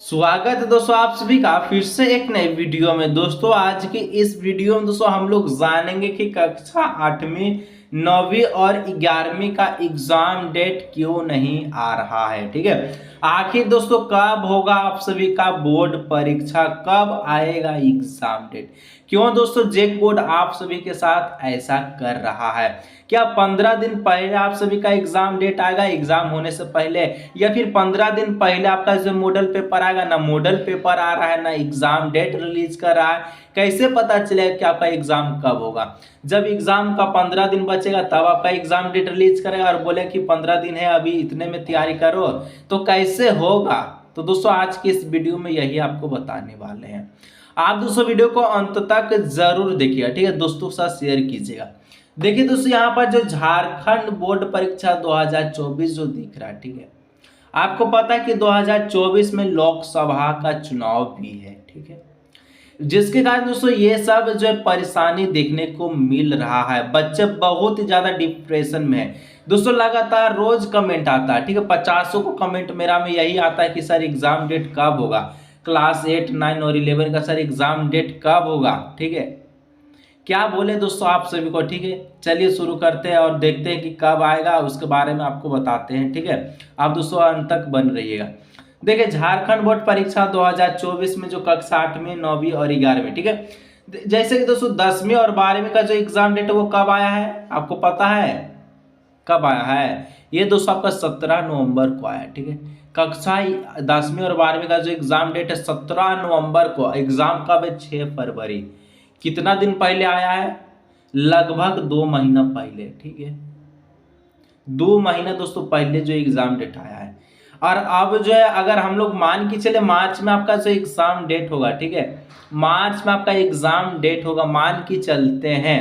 स्वागत है दोस्तों आप सभी का फिर से एक नए वीडियो में। दोस्तों आज की इस वीडियो में दोस्तों हम लोग जानेंगे कि कक्षा 8वीं 9वीं और 11वीं का एग्जाम डेट क्यों नहीं आ रहा है। ठीक है, आखिर दोस्तों कब होगा आप सभी का बोर्ड परीक्षा, कब आएगा एग्जाम डेट, क्यों दोस्तों जेक बोर्ड आप सभी के साथ ऐसा कर रहा है। क्या 15 दिन पहले आप सभी का एग्जाम डेट आएगा एग्जाम होने से पहले, या फिर 15 दिन पहले आपका जो मॉडल पेपर आएगा, ना मॉडल पेपर आ रहा है ना एग्जाम डेट रिलीज कर रहा है। कैसे पता चलेगा कि आपका एग्जाम कब होगा? जब एग्जाम का 15 दिन बचेगा तब आपका एग्जाम डेट रिलीज करेगा और बोले कि 15 दिन है अभी इतने में तैयारी करो, तो कैसे होगा? तो दोस्तों आज की इस वीडियो में यही आपको बताने वाले हैं। आप दोस्तों वीडियो को अंत तक जरूर देखिएगा, ठीक है, दोस्तों के साथ शेयर कीजिएगा। देखिए दोस्तों यहाँ पर जो झारखंड बोर्ड परीक्षा 2024 जो दिख रहा है, ठीक है, आपको पता है कि 2024 में लोकसभा का चुनाव भी है, ठीक है, जिसके कारण दोस्तों ये सब जो है परेशानी देखने को मिल रहा है। बच्चे बहुत ही ज्यादा डिप्रेशन में है दोस्तों। लगातार रोज कमेंट आता है, ठीक है, 50 को कमेंट मेरा में यही आता है कि सर एग्जाम डेट कब होगा, क्लास 8, 9 और 11 का सर एग्जाम डेट कब होगा। ठीक है, क्या बोले दोस्तों आप सभी को। ठीक है, चलिए शुरू करते हैं और देखते हैं कि कब आएगा, उसके बारे में आपको बताते हैं। ठीक है, आप दोस्तों अंत तक बन रहिएगा। देखिए झारखंड बोर्ड परीक्षा 2024 में जो कक्षा 8वीं 9वीं और 11वीं, ठीक है, जैसे कि दोस्तों 10वीं और 12वीं का जो एग्जाम डेट है वो कब आया है आपको पता है? कब आया है? ये दोस्तों आपका 17 नवंबर को आया। ठीक है, कक्षा 10वीं और 12वीं का जो एग्जाम डेट है 17 नवंबर को, एग्जाम कब है? 6 फरवरी। कितना दिन पहले आया है? लगभग 2 महीना पहले। ठीक है, 2 महीना दोस्तों पहले जो एग्जाम डेट आया है। और अब जो है अगर हम लोग मान के चले मार्च में आपका जो एग्जाम डेट होगा, ठीक है, मार्च में आपका एग्जाम डेट होगा, मान के चलते हैं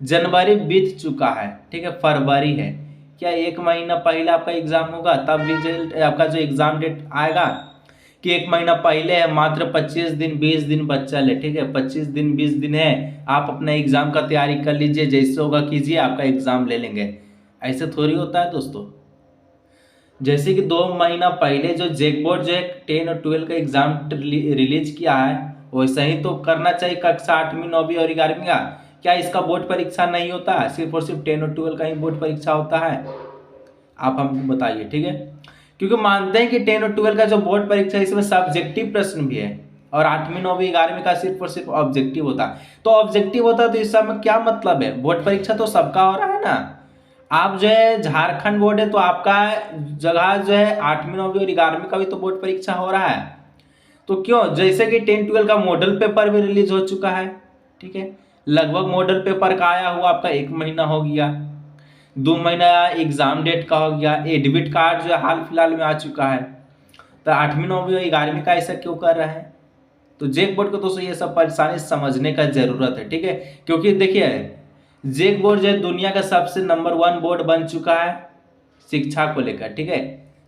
जनवरी बीत चुका है, ठीक है, फरवरी है, क्या 1 महीना पहले आपका एग्जाम होगा तब रिजल्ट आपका जो एग्जाम डेट आएगा? कि 1 महीना पहले है, मात्र 25 दिन 20 दिन बच्चा ले। ठीक है, 25 दिन 20 दिन है, आप अपना एग्जाम का तैयारी कर लीजिए, जैसे होगा कीजिए, आपका एग्जाम ले लेंगे। ऐसे थोड़ी होता है दोस्तों। जैसे कि 2 महीना पहले जो जेक बोर्ड जो है 10 और 12 का एग्जाम रिलीज किया है, वैसा ही तो करना चाहिए कक्षा 8वीं 9वीं और 11वीं का। क्या इसका बोर्ड परीक्षा नहीं होता है? सिर्फ और सिर्फ 10 और 12 का ही बोर्ड परीक्षा होता है? आप हमको बताइए। ठीक है, क्योंकि मानते हैं कि 10 और 12 का जो बोर्ड परीक्षा है इसमें सब्जेक्टिव प्रश्न भी है, और 8वीं 9वीं 11वीं का सिर्फ और सिर्फ ऑब्जेक्टिव होता है। तो ऑब्जेक्टिव होता है तो इस सब में क्या मतलब है? बोर्ड परीक्षा तो सबका हो रहा है ना। आप जो है झारखंड बोर्ड है तो आपका जगह जो है 8वीं 9वीं और 11वीं का भी तो बोर्ड परीक्षा हो रहा है। तो क्यों? जैसे कि 10 12 का मॉडल पेपर भी रिलीज हो चुका है। ठीक है, लगभग मॉडल पेपर का आया हुआ आपका 1 महीना हो गया, 2 महीना एग्जाम डेट का हो गया, एडमिट कार्ड जो है हाल फिलहाल में आ चुका है। तो 8वीं 9वीं और 11वीं का ऐसा क्यों कर रहे हैं? तो जेक बोर्ड को दोस्तों ये सब परेशानी समझने का जरूरत है। ठीक है, क्योंकि देखिए जेक बोर्ड जो है दुनिया का सबसे नंबर 1 बोर्ड बन चुका है शिक्षा को लेकर। ठीक है,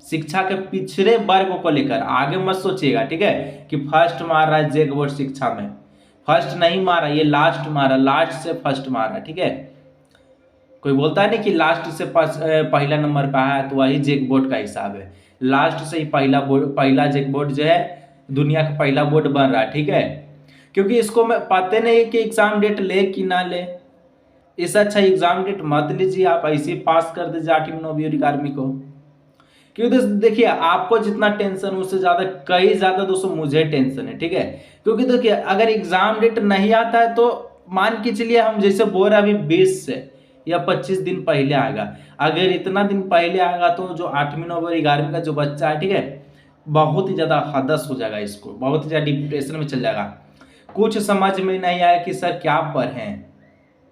शिक्षा के पिछड़े वर्ग को लेकर। आगे मत सोचिएगा, ठीक है, कि फर्स्ट मार रहा है जेक बोर्ड शिक्षा में। फर्स्ट नहीं मारा, ये लास्ट मारा, लास्ट से फर्स्ट मारा। ठीक है, कोई बोलता है नहीं कि लास्ट से पहला नंबर पे आया, तो वही जेक बोर्ड का हिसाब है। लास्ट से ही पहला जेक बोर्ड जो है दुनिया का पहला बोर्ड बन रहा है। ठीक है, क्योंकि इसको मैं पता नहीं कि एग्जाम डेट ले कि ना ले। इससे अच्छा एग्जाम डेट मत लीजिए, आप ऐसे ही पास कर दीजिए 8वीं 9वीं और 11वीं को। क्योंकि देखिए आपको जितना टेंशन उससे ज्यादा कई ज्यादा दोस्तों मुझे टेंशन है। ठीक है, क्योंकि देखिए अगर एग्जाम डेट नहीं आता है तो मान के चलिए हम जैसे बोल रहे अभी 20 से या 25 दिन पहले आएगा। अगर इतना दिन पहले आएगा तो जो 8वीं 9वीं और 11वीं का जो बच्चा है, ठीक है, बहुत ही ज्यादा हदस हो जाएगा, इसको बहुत ही ज्यादा डिप्रेशन में चल जाएगा। कुछ समझ में नहीं आया कि सर क्या पढ़ें,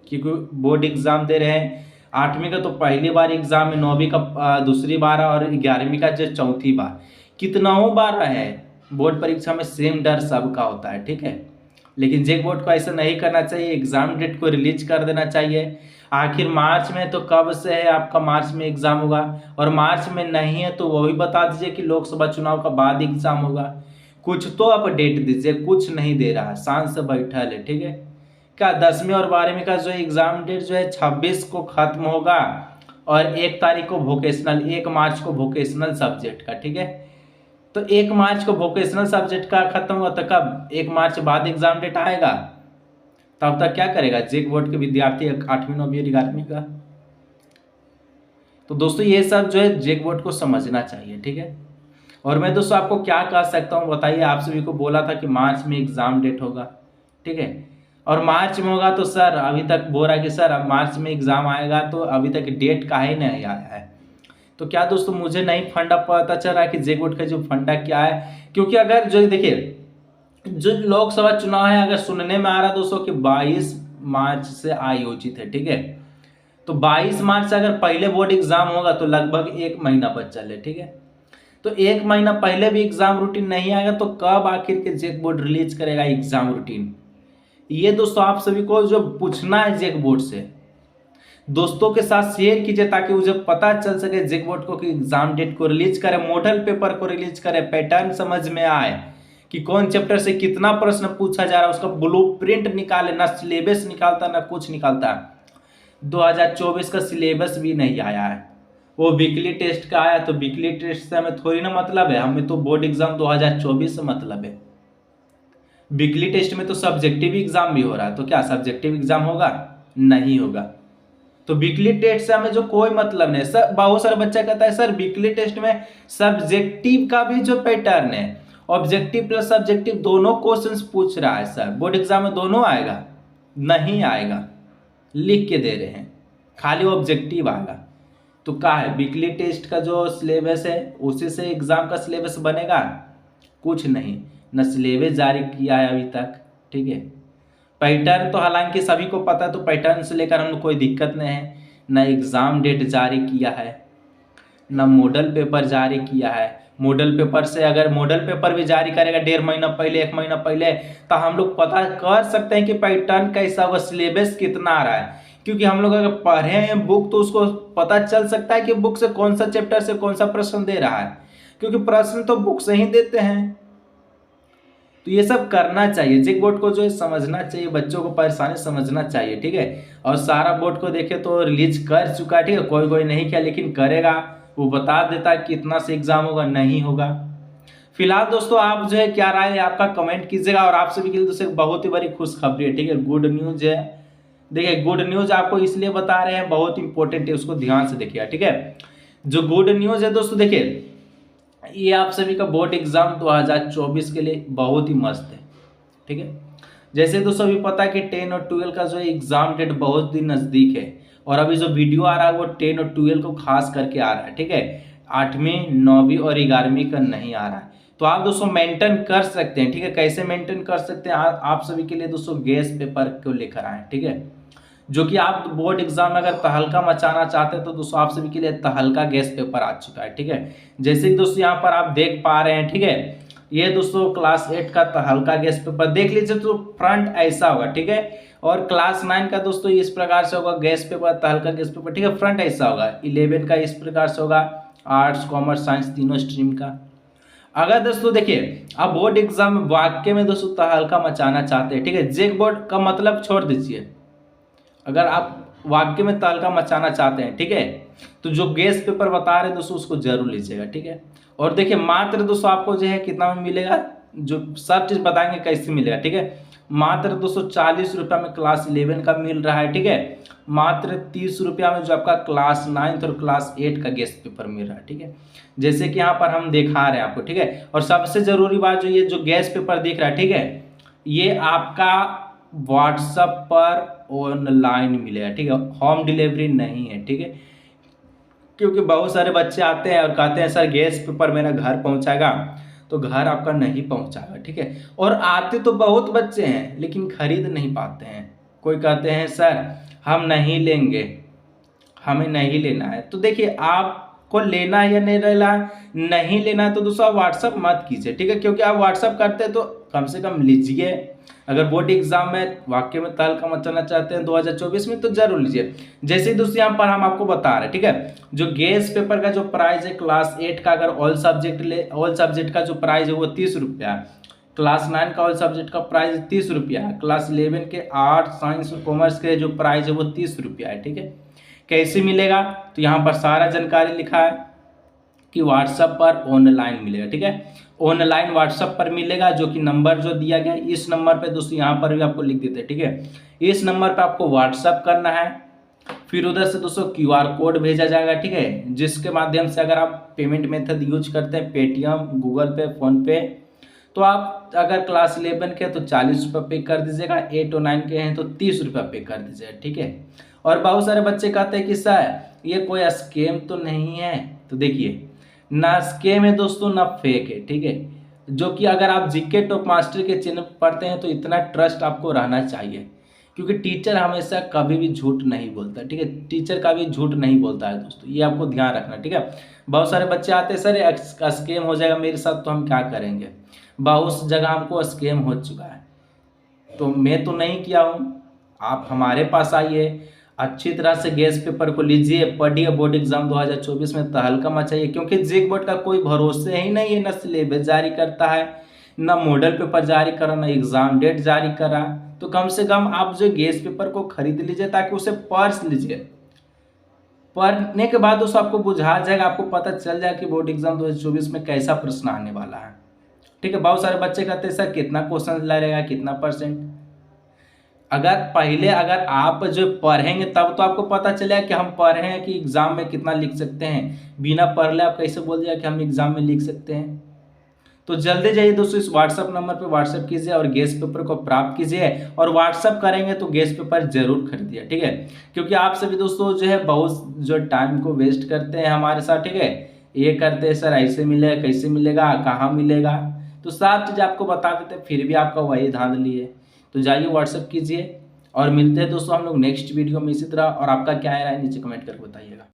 क्योंकि बोर्ड एग्जाम दे रहे हैं। 8वीं का तो पहली बार एग्जाम है, 9वीं का दूसरी बार और 11वीं का जो चौथी बार, कितनाओं बार है बोर्ड परीक्षा में सेम डर सबका होता है। ठीक है, लेकिन जेक बोर्ड को ऐसा नहीं करना चाहिए, एग्जाम डेट को रिलीज कर देना चाहिए। आखिर मार्च में तो कब से है आपका मार्च में एग्जाम होगा, और मार्च में नहीं है तो वो भी बता दीजिए कि लोकसभा चुनाव का बाद एग्जाम होगा। कुछ तो आप डेट दीजिए, कुछ नहीं दे रहा, शांत से बैठा है। ठीक है, क्या 10वीं और 12वीं का जो एग्जाम डेट जो है 26 को खत्म होगा, और 1 तारीख को वोकेशनल, 1 मार्च को वोकेशनल सब्जेक्ट का। ठीक है, तो 1 मार्च को वोकेशनल सब्जेक्ट का खत्म हुआ, तो कब 1 मार्च बाद एग्जाम डेट आएगा, तब तक क्या करेगा जेक बोर्ड के विद्यार्थी 8वीं 9वीं और 11वीं का। तो दोस्तों ये सब जो है जेक बोर्ड को समझना चाहिए, ठीक है। और मैं दोस्तों आपको क्या कह सकता हूँ बताइए, आप सभी को बोला था कि मार्च में एग्जाम डेट होगा, ठीक है, और मार्च में होगा तो सर अभी तक बोल रहा है कि सर अब मार्च में एग्जाम आएगा, तो अभी तक डेट का ही नहीं आया है। तो क्या दोस्तों मुझे नहीं फंडा पता चल रहा है कि जेक बोर्ड का जो फंडा क्या है, क्योंकि अगर जो देखिए जो लोकसभा चुनाव है अगर सुनने में आ रहा है दोस्तों कि 22 मार्च से आयोजित है, ठीक है, तो 22 मार्च से अगर पहले बोर्ड एग्जाम होगा तो लगभग 1 महीना बच चले, ठीक है। तो 1 महीना पहले भी एग्जाम रूटीन नहीं आएगा तो कब आखिर के जेक बोर्ड रिलीज करेगा एग्जाम रूटीन, ये दोस्तों आप सभी को जो पूछना है जेक बोर्ड से, दोस्तों के साथ शेयर कीजिए ताकि मुझे पता चल सके जेक बोर्ड को कि एग्जाम डेट को रिलीज करे, मॉडल पेपर को रिलीज करे, पैटर्न समझ में आए कि कौन चैप्टर से कितना प्रश्न पूछा जा रहा है, उसका ब्लूप्रिंट निकाले, ना सिलेबस निकालता ना कुछ निकालता। 2024 का सिलेबस भी नहीं आया है, वो वीकली टेस्ट का आया, तो वीकली टेस्ट से हमें थोड़ी ना मतलब है, हमें तो बोर्ड एग्जाम 2024 से मतलब है। वीकली टेस्ट में तो सब्जेक्टिव एग्जाम भी हो रहा है, तो क्या सब्जेक्टिव एग्जाम होगा, नहीं होगा। तो वीकली टेस्ट से हमें जो कोई मतलब नहीं। सर बहुत सारे बच्चा कहता है सर वीकली टेस्ट में सब्जेक्टिव का भी जो पैटर्न है, ऑब्जेक्टिव प्लस सब्जेक्टिव दोनों क्वेश्चंस पूछ रहा है, सर बोर्ड एग्जाम में दोनों आएगा, नहीं आएगा, लिख के दे रहे हैं, खाली ऑब्जेक्टिव आएगा। तो क्या है वीकली टेस्ट का जो सिलेबस है उसी से एग्जाम का सिलेबस बनेगा, कुछ नहीं, न सिलेबस जारी किया है अभी तक, ठीक है। पैटर्न तो हालांकि सभी को पता है, तो पैटर्न से लेकर हम कोई दिक्कत नहीं है, न एग्जाम डेट जारी किया है, न मॉडल पेपर जारी किया है। मॉडल पेपर से अगर मॉडल पेपर भी जारी करेगा 1.5 महीना पहले 1 महीना पहले, तो हम लोग पता कर सकते हैं कि पैटर्न कैसा होगा, सिलेबस कितना आ रहा है, क्योंकि हम लोग अगर पढ़े हैं बुक तो उसको पता चल सकता है कि बुक से कौन सा चैप्टर से कौन सा प्रश्न दे रहा है, क्योंकि प्रश्न तो बुक से ही देते हैं। तो ये सब करना चाहिए, जेक बोर्ड को जो है समझना चाहिए, बच्चों को परेशानी समझना चाहिए, ठीक है। और सारा बोर्ड को देखे तो रिलीज कर चुका है, ठीक है, कोई कोई नहीं किया लेकिन करेगा, वो बता देता है कितना से एग्जाम होगा नहीं होगा। फिलहाल दोस्तों आप जो है क्या राय है आपका कमेंट कीजिएगा, और आप सभी के लिए दोस्तों बहुत ही बड़ी खुशखबरी है, ठीक है, गुड न्यूज है। देखिए गुड न्यूज आपको इसलिए बता रहे हैं, बहुत इंपॉर्टेंट है, उसको ध्यान से देखिएगा, ठीक है। जो गुड न्यूज है दोस्तों देखिए, ये आप सभी का बोर्ड एग्जाम 2024 के लिए बहुत ही मस्त है, ठीक है। जैसे दोस्तों अभी पता है कि 10 और 12 का जो है एग्जाम डेट बहुत ही नज़दीक है, और अभी जो वीडियो आ रहा है वो 10 और 12 को खास करके आ रहा है, ठीक है, 8वीं 9वीं और 11वीं का नहीं आ रहा है। तो आप दोस्तों मेंटेन कर सकते हैं, ठीक है, कैसे मेंटेन कर सकते हैं, आप सभी के लिए दोस्तों गैस पेपर को लेकर आए, ठीक है, जो कि आप बोर्ड एग्जाम में अगर तहलका मचाना चाहते हैं तो दोस्तों आप सभी के लिए तहलका गैस पेपर आ चुका है, ठीक है। जैसे कि दोस्तों यहाँ पर आप देख पा रहे हैं, ठीक है, ये दोस्तों क्लास 8 का तहलका गैस पेपर देख लीजिए, तो फ्रंट ऐसा होगा, ठीक है, और क्लास 9 का दोस्तों इस प्रकार से होगा गैस पेपर, तहलका गैस पेपर, ठीक है, फ्रंट ऐसा होगा। 11 का इस प्रकार से होगा, आर्ट्स कॉमर्स साइंस तीनों स्ट्रीम का। अगर दोस्तों देखिए आप बोर्ड एग्जाम में वाक्य में दोस्तों तहलका मचाना चाहते हैं, ठीक है, जेक बोर्ड का मतलब छोड़ दीजिए, अगर आप वाक्य में तहलका मचाना चाहते हैं, ठीक है, तो जो गैस पेपर बता रहे हैं दोस्तों उसको जरूर लीजिएगा, ठीक है। और देखिए मात्र दोस्तों आपको जो है कितना में मिलेगा, जो सब चीज़ बताएंगे कैसे मिलेगा, ठीक है। मात्र दोस्तों 40 रुपया में क्लास 11 का मिल रहा है, ठीक है, मात्र 30 रुपया में जो आपका क्लास 9 और क्लास 8 का गैस पेपर मिल रहा है, ठीक है, जैसे कि यहाँ पर हम दिखा रहे हैं आपको, ठीक है। और सबसे जरूरी बात जो ये जो गैस पेपर दिख रहा है, ठीक है, ये आपका व्हाट्सएप पर ऑनलाइन मिलेगा, ठीक है, होम डिलीवरी नहीं है, ठीक है, क्योंकि बहुत सारे बच्चे आते हैं और कहते हैं सर गैस पेपर मेरा घर पहुंचाएगा, तो घर आपका नहीं पहुंचाएगा, ठीक है। और आते तो बहुत बच्चे हैं लेकिन खरीद नहीं पाते हैं, कोई कहते हैं सर हम नहीं लेंगे, हमें नहीं लेना है। तो देखिए आपको लेना है या नहीं लेना है तो दोस्तों आप व्हाट्सअप मत कीजिए, ठीक है, क्योंकि आप व्हाट्सअप करते हैं तो कम से कम लीजिए। अगर बोर्ड एग्जाम में वाक्य में तहलका मचाना चाहते हैं 2024 में तो जरूर लीजिए। जैसे दोस्तों यहाँ पर हम आपको बता रहे हैं, ठीक है, जो गैस पेपर का जो प्राइस है क्लास 8 का अगर ऑल सब्जेक्ट का जो प्राइस है वो 30 रुपया है, क्लास 9 का ऑल सब्जेक्ट का प्राइस 30 रुपया है, क्लास 11 के आर्ट्स साइंस और कॉमर्स के जो प्राइस है वो 30 रुपया है, ठीक है। कैसे मिलेगा तो यहाँ पर सारा जानकारी लिखा है, कि व्हाट्सएप पर ऑनलाइन मिलेगा। ठीक है, ऑनलाइन व्हाट्सएप पर मिलेगा, जो कि नंबर जो दिया गया है इस नंबर पे दोस्तों, यहाँ पर भी आपको लिख देते हैं। ठीक है, इस नंबर पे आपको व्हाट्सएप करना है, फिर उधर से दोस्तों QR कोड भेजा जाएगा। ठीक है, जिसके माध्यम से अगर आप पेमेंट मेथड यूज करते हैं पेटीएम, गूगल पे, फोन पे, तो आप अगर क्लास 11 के हैं तो 40 रुपये पे कर दीजिएगा, 8 और 9 के हैं तो 30 रुपये पे कर दीजिएगा। ठीक है, और बहुत सारे बच्चे कहते हैं कि सर ये कोई स्कैम तो नहीं है, तो देखिए ना स्कैम है दोस्तों ना फेक है। ठीक है, जो कि अगर आप जीके टॉप मास्टर के चैनल पढ़ते हैं तो इतना ट्रस्ट आपको रहना चाहिए, क्योंकि टीचर हमेशा कभी भी झूठ नहीं बोलता। ठीक है, टीचर कभी झूठ नहीं बोलता है दोस्तों, ये आपको ध्यान रखना। ठीक है, बहुत सारे बच्चे आते हैं सर स्कैम हो जाएगा मेरे साथ तो हम क्या करेंगे, बहुत जगह हमको स्कैम हो चुका है, तो मैं तो नहीं किया हूँ। आप हमारे पास आइए, अच्छी तरह से गैस पेपर को लीजिए, पढ़िए, बोर्ड एग्जाम 2024 में तहलका मचाइए, क्योंकि जेक बोर्ड का कोई भरोसे ही नहीं है, ना सिलेबस जारी करता है, ना मॉडल पेपर जारी करा, ना एग्जाम डेट जारी करा। तो कम से कम आप जो गैस पेपर को खरीद लीजिए ताकि उसे पढ़ लीजिए, पढ़ने के बाद दोस्तों आपको बुझा जाएगा, आपको पता चल जाएगा कि बोर्ड एग्जाम 2024 में कैसा प्रश्न आने वाला है। ठीक है, बहुत सारे बच्चे कहते हैं सर कितना क्वेश्चन लगेगा, कितना परसेंट। अगर आप जो पढ़ेंगे तब तो आपको पता चलेगा कि हम पढ़े हैं कि एग्जाम में कितना लिख सकते हैं, बिना पढ़ ले आप कैसे बोल दिया कि हम एग्जाम में लिख सकते हैं। तो जल्दी जाइए दोस्तों, इस व्हाट्सएप नंबर पे व्हाट्सएप कीजिए और गैस पेपर को प्राप्त कीजिए, और व्हाट्सएप करेंगे तो गैस पेपर जरूर खरीदिए। ठीक है, क्योंकि आप सभी दोस्तों जो है बहुत जो टाइम को वेस्ट करते हैं हमारे साथ। ठीक है, ये करते हैं सर ऐसे मिलेगा, कैसे मिलेगा, कहाँ मिलेगा, तो सारी चीज़ आपको बता देते फिर भी आपका वही धांधली लिए। तो जाइए व्हाट्सएप कीजिए, और मिलते हैं दोस्तों हम लोग नेक्स्ट वीडियो में इसी तरह। और आपका क्या राय है नीचे कमेंट करके बताइएगा।